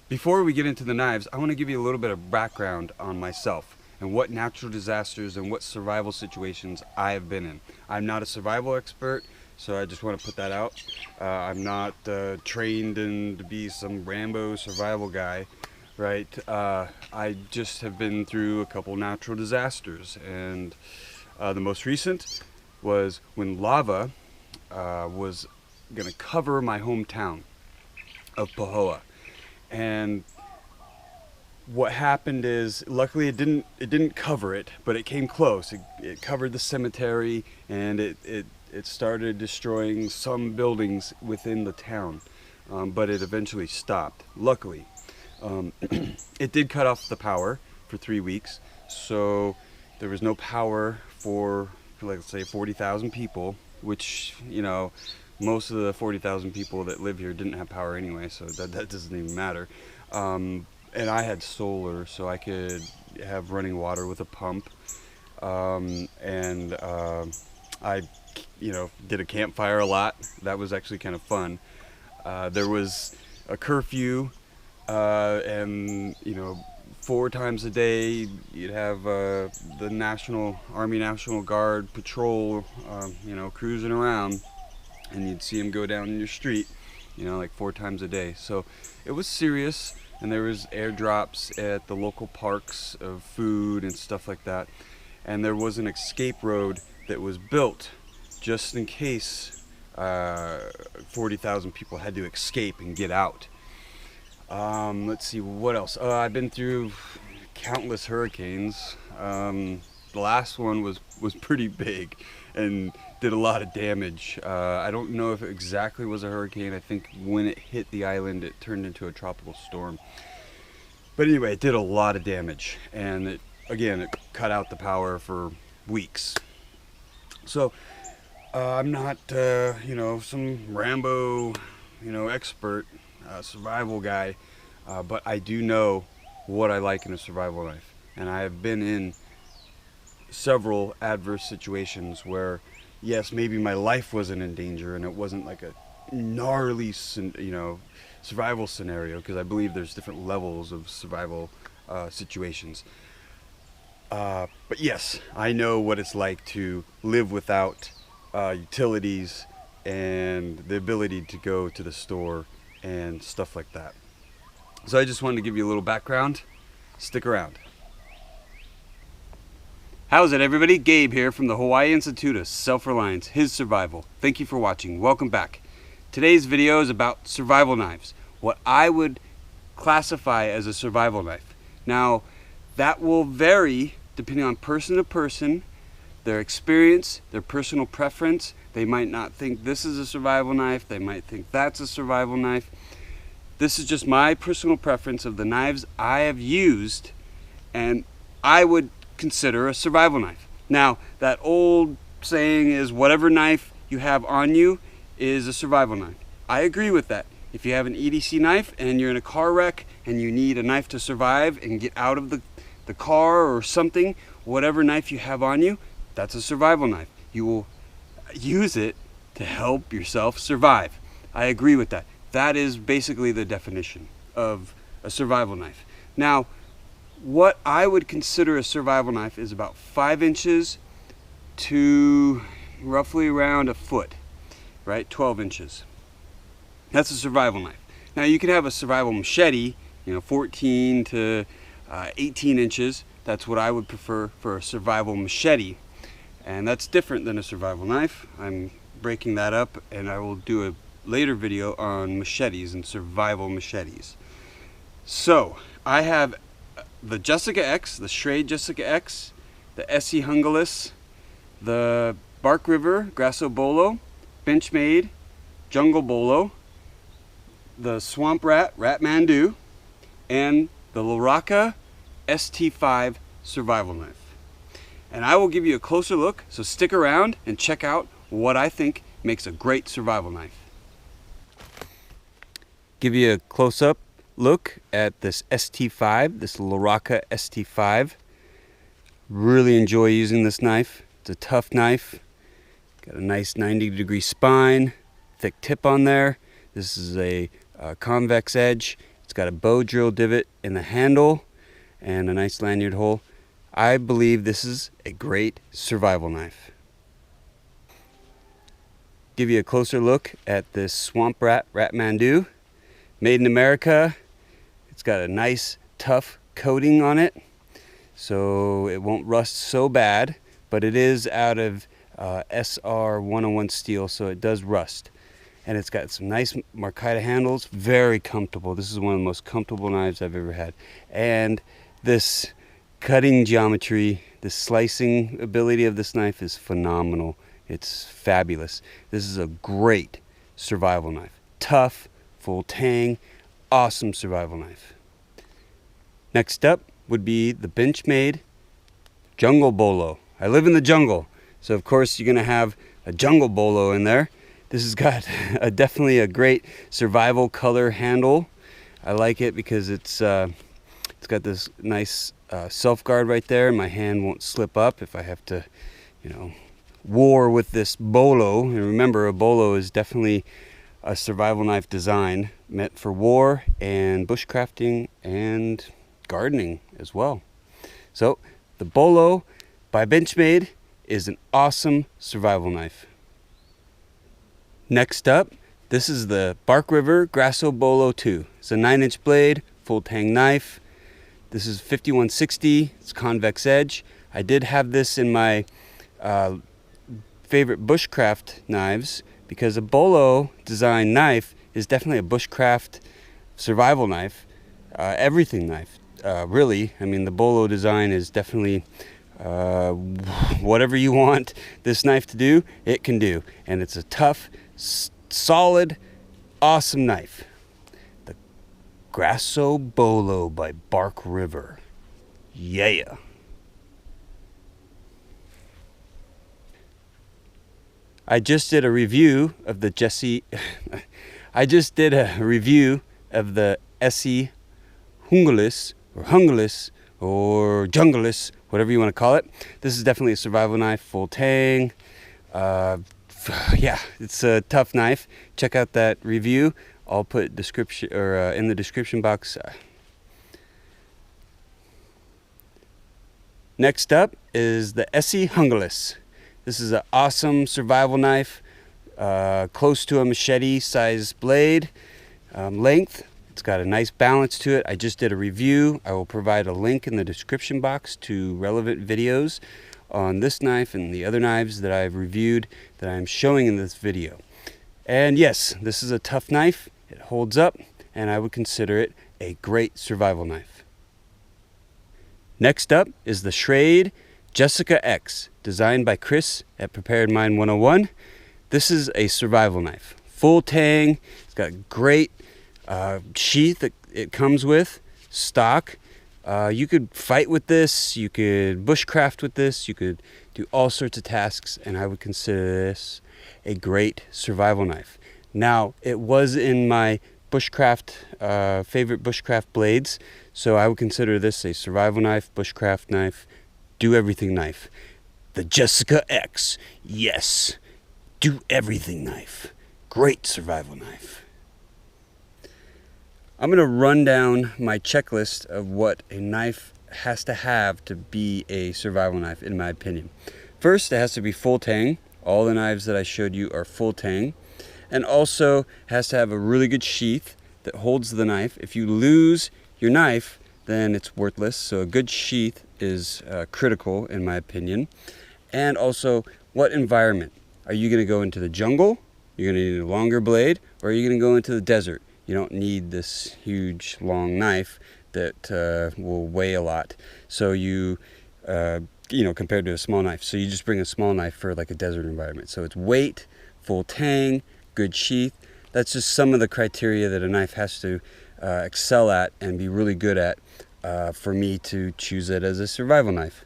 Before we get into the knives, I want to give you a little bit of background on myself and what natural disasters and what survival situations I have been in. I'm not a survival expert, so I just want to put that out. I'm not trained to be some Rambo survival guy, right? I just have been through a couple natural disasters, and the most recent was when lava was going to cover my hometown of Pahoa. And what happened is, luckily it didn't cover it, but it came close. It covered the cemetery, and it started destroying some buildings within the town, but it eventually stopped, luckily. It did cut off the power for 3 weeks, so there was no power for let's say 40,000 people, which, you know, most of the 40,000 people that live here didn't have power anyway, so that doesn't even matter. And I had solar, so I could have running water with a pump. I, did a campfire a lot. That was actually kind of fun. There was a curfew, and 4 times a day you'd have the Army National Guard patrol, cruising around, and you'd see them go down your street, like 4 times a day. So it was serious, and there was airdrops at the local parks of food and stuff like that. And there was an escape road that was built just in case 40,000 people had to escape and get out. Let's see, what else? I've been through countless hurricanes. The last one was pretty big and did a lot of damage. I don't know if it exactly was a hurricane. I think when it hit the island, it turned into a tropical storm. But anyway, it did a lot of damage, and it cut out the power for weeks. So I'm not, some Rambo, expert, survival guy, but I do know what I like in a survival knife, and I have been in several adverse situations where, yes, maybe my life wasn't in danger and it wasn't like a gnarly, survival scenario, because I believe there's different levels of survival situations. But yes, I know what it's like to live without utilities and the ability to go to the store and stuff like that. So I just wanted to give you a little background. Stick around. How's it, everybody? Gabe here from the Hawaii Institute of Self-Reliance, His Survival. Thank you for watching. Welcome back. Today's video is about survival knives, what I would classify as a survival knife. Now, that will vary depending on person to person, their experience, their personal preference. They might not think this is a survival knife. They might think that's a survival knife. This is just my personal preference of the knives I have used, and I would consider a survival knife. Now, that old saying is whatever knife you have on you is a survival knife. I agree with that. If you have an EDC knife and you're in a car wreck and you need a knife to survive and get out of the car or something, whatever knife you have on you, that's a survival knife. You will use it to help yourself survive. I agree with that. That is basically the definition of a survival knife. Now, what I would consider a survival knife is about 5 inches to roughly around a foot, right? 12 inches. That's a survival knife. Now, you can have a survival machete, 14 to 18 inches. That's what I would prefer for a survival machete. And that's different than a survival knife. I'm breaking that up, and I will do a later video on machetes and survival machetes. So, I have the Jessica X, the Schrade Jessica X, the ESEE Junglas, the Bark River Grasso Bolo, Benchmade Bolo, the Swamp Rat Mandu, and the LaRocca St5 survival knife. And I will give you a closer look, so stick around and check out what I think makes a great survival knife. Give you a close-up look at this St5, this LaRocca St5. Really enjoy using this knife. It's a tough knife. Got a nice 90-degree spine, thick tip on there. This is a convex edge. It's It's got a bow drill divot in the handle and a nice lanyard hole. I believe this is a great survival knife. Give you a closer look at this Swamp Rat Mandu. Made in America. It's got a nice tough coating on it, so it won't rust so bad, but it is out of SR 101 steel, so it does rust. And it's got some nice Markita handles, very comfortable. This is one of the most comfortable knives I've ever had. And this cutting geometry, the slicing ability of this knife is phenomenal. It's fabulous. This is a great survival knife. Tough, full tang, awesome survival knife. Next up would be the Benchmade Jungle Bolo. I live in the jungle, so of course you're gonna have a jungle bolo in there. This has got definitely a great survival color handle. I like it because it's got this nice self guard right there. My hand won't slip up if I have to, war with this bolo. And remember, a bolo is definitely a survival knife design meant for war and bushcrafting and gardening as well. So the Bolo by Benchmade is an awesome survival knife. Next up, this is the Bark River Grasso Bolo 2. It's a 9-inch blade, full tang knife. This is 5160, it's convex edge. I did have this in my favorite bushcraft knives because a Bolo design knife is definitely a bushcraft survival knife, everything knife. Really, I mean, the Bolo design is definitely whatever you want this knife to do, it can do. And it's a tough, solid, awesome knife. The Grasso Bolo by Bark River. Yeah. I just did a review of the ESEE Junglas or Junglas, whatever you want to call it. This is definitely a survival knife, full tang. Yeah, it's a tough knife. Check out that review. I'll put description in the description box. Next up is the ESEE Junglas. This is an awesome survival knife, close to a machete size blade length. It's got a nice balance to it. I just did a review. I will provide a link in the description box to relevant videos on this knife and the other knives that I've reviewed that I'm showing in this video. And yes, this is a tough knife. It holds up, and I would consider it a great survival knife. Next up is the Schrade Jess X, designed by Chris at Prepared Mind 101. This is a survival knife. Full tang. It's got great sheath that it comes with, stock. You could fight with this, you could bushcraft with this, you could do all sorts of tasks, and I would consider this a great survival knife. Now, it was in my bushcraft, favorite bushcraft blades, so I would consider this a survival knife, bushcraft knife, do everything knife. The Jess X, yes, do everything knife. Great survival knife. I'm going to run down my checklist of what a knife has to have to be a survival knife, in my opinion. First, it has to be full tang. All the knives that I showed you are full tang. And also has to have a really good sheath that holds the knife. If you lose your knife, then it's worthless. So a good sheath is critical, in my opinion. And also, what environment? Are you going to go into the jungle? You're going to need a longer blade, or are you going to go into the desert? You don't need this huge long knife that will weigh a lot. So you compared to a small knife. So you just bring a small knife for like a desert environment. So it's weight, full tang, good sheath. That's just some of the criteria that a knife has to excel at and be really good at for me to choose it as a survival knife.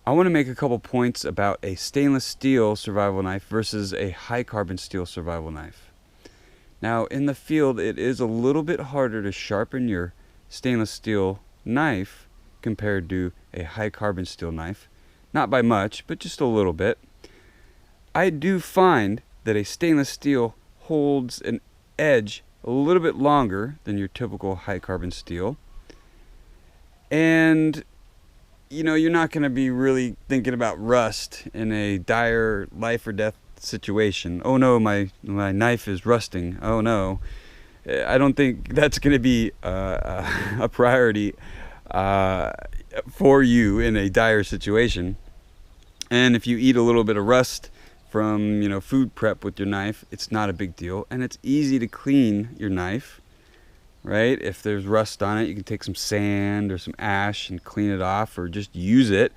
I want to make a couple points about a stainless steel survival knife versus a high carbon steel survival knife. Now, in the field, it is a little bit harder to sharpen your stainless steel knife compared to a high carbon steel knife. Not by much, but just a little bit. I do find that a stainless steel holds an edge a little bit longer than your typical high carbon steel. And you know, you're not going to be really thinking about rust in a dire life or death situation. Oh no, my knife is rusting. Oh no. I don't think that's going to be a priority for you in a dire situation. And if you eat a little bit of rust from, you know, food prep with your knife, it's not a big deal, and it's easy to clean your knife, right? If there's rust on it, you can take some sand or some ash and clean it off, or just use it.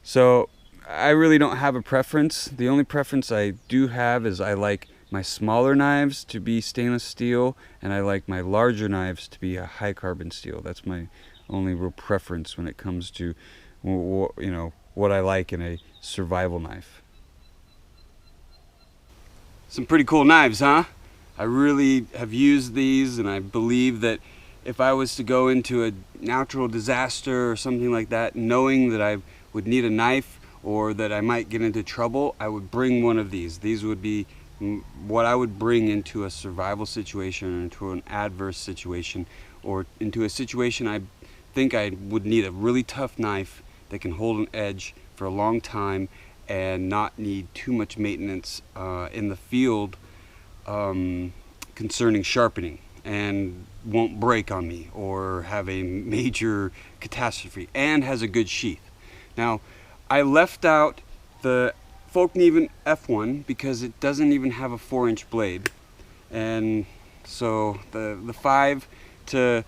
So I really don't have a preference. The only preference I do have is I like my smaller knives to be stainless steel, and I like my larger knives to be a high carbon steel. That's my only real preference when it comes to, you know, what I like in a survival knife. Some pretty cool knives, huh? I really have used these, and I believe that if I was to go into a natural disaster or something like that, knowing that I would need a knife or that I might get into trouble, I would bring one of these. These would be what I would bring into a survival situation, or into an adverse situation, or into a situation I think I would need a really tough knife that can hold an edge for a long time and not need too much maintenance in the field concerning sharpening, and won't break on me or have a major catastrophe, and has a good sheath. Now, I left out the Fallkniven F1 because it doesn't even have a 4-inch blade, and so the 5 to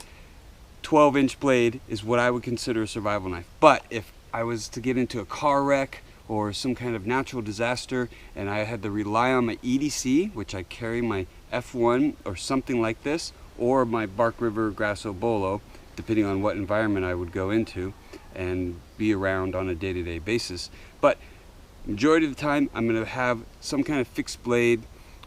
12-inch blade is what I would consider a survival knife. But if I was to get into a car wreck or some kind of natural disaster and I had to rely on my EDC, which I carry my F1 or something like this, or my Bark River Grasso Bolo, depending on what environment I would go into and be around on a day-to-day basis. But majority of the time I'm going to have some kind of fixed blade,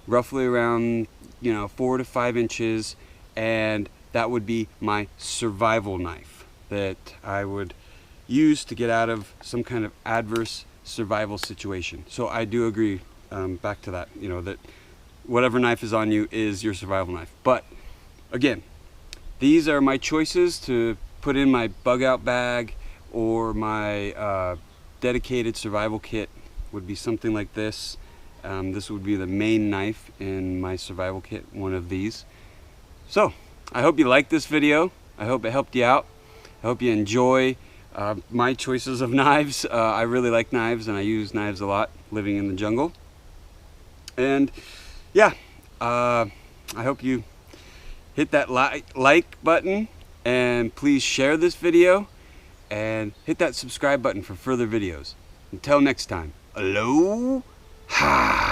roughly around, you know, 4 to 5 inches, and that would be my survival knife that I would use to get out of some kind of adverse survival situation. So I do agree, back to that, you know, that whatever knife is on you is your survival knife. But again, these are my choices to put in my bug out bag, or my dedicated survival kit would be something like this. This would be the main knife in my survival kit, one of these. So I hope you liked this video. I hope it helped you out. I hope you enjoy my choices of knives. I really like knives, and I use knives a lot living in the jungle. And yeah, I hope you hit that like button, and please share this video, and hit that subscribe button for further videos. Until next time, aloha!